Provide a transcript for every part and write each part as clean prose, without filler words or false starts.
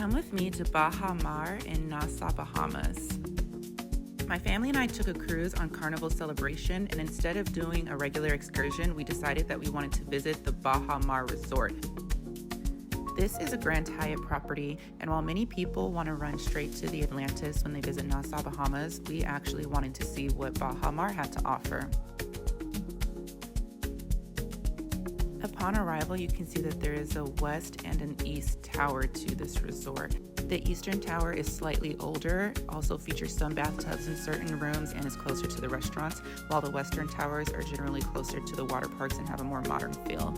Come with me to Baha Mar in Nassau, Bahamas. My family and I took a cruise on Carnival Celebration, and instead of doing a regular excursion, we decided that we wanted to visit the Baha Mar Resort. This is a Grand Hyatt property, and while many people want to run straight to the Atlantis when they visit Nassau, Bahamas, we actually wanted to see what Baha Mar had to offer. Upon arrival, you can see that there is a west and an east tower to this resort. The eastern tower is slightly older, also features some bathtubs in certain rooms, and is closer to the restaurants, while the western towers are generally closer to the water parks and have a more modern feel.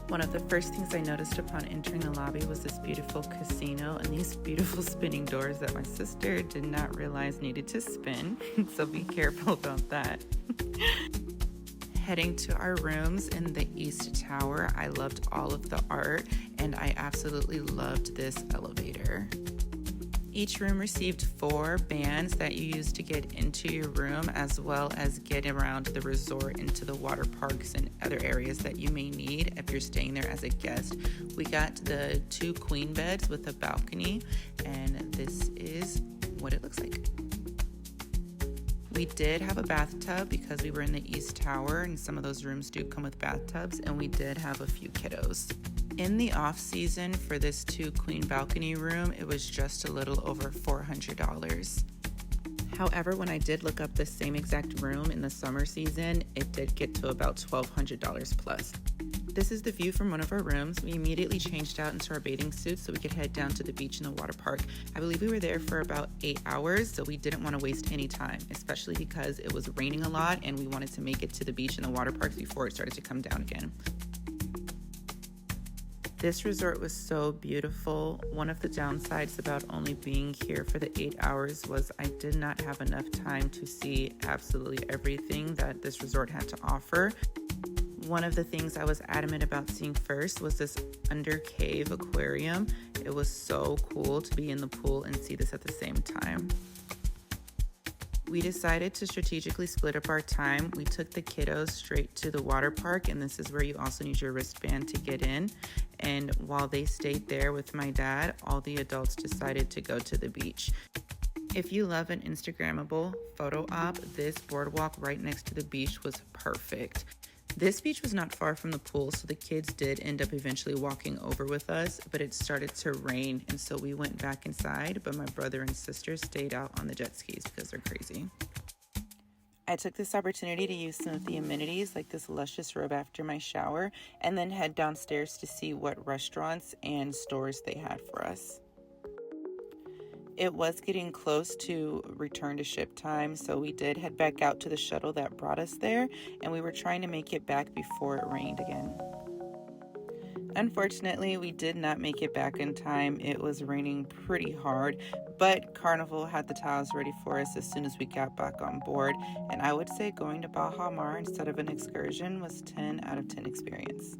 One of the first things I noticed upon entering the lobby was this beautiful casino and these beautiful spinning doors that my sister did not realize needed to spin, so be careful about that. Heading to our rooms in the East Tower, I loved all of the art and I absolutely loved this elevator. Each room received 4 bands that you use to get into your room, as well as get around the resort into the water parks and other areas that you may need if you're staying there as a guest. We got the 2 queen beds with a balcony, and this is what it looks like. We did have a bathtub because we were in the East Tower, and some of those rooms do come with bathtubs, and we did have a few kiddos. In the off season for this 2 queen balcony room, it was just a little over $400. However, when I did look up the same exact room in the summer season, it did get to about $1,200 plus. This is the view from one of our rooms. We immediately changed out into our bathing suits so we could head down to the beach in the water park. I believe we were there for about 8 hours, so we didn't want to waste any time, especially because it was raining a lot and we wanted to make it to the beach and the water parks before it started to come down again. This resort was so beautiful. One of the downsides about only being here for the 8 hours was I did not have enough time to see absolutely everything that this resort had to offer. One of the things I was adamant about seeing first was this under cave aquarium. It was so cool to be in the pool and see this at the same time. We decided to strategically split up our time. We took the kiddos straight to the water park, and this is where you also need your wristband to get in. And while they stayed there with my dad, all the adults decided to go to the beach. If you love an Instagrammable photo op, this boardwalk right next to the beach was perfect. This beach was not far from the pool, so the kids did end up eventually walking over with us, but it started to rain, and so we went back inside, but my brother and sister stayed out on the jet skis because they're crazy. I took this opportunity to use some of the amenities like this luscious robe after my shower, and then head downstairs to see what restaurants and stores they had for us. It was getting close to return to ship time, so we did head back out to the shuttle that brought us there, and we were trying to make it back before it rained again. Unfortunately, we did not make it back in time. It was raining pretty hard, but Carnival had the towels ready for us as soon as we got back on board, and I would say going to Baha Mar instead of an excursion was 10 out of 10 experience.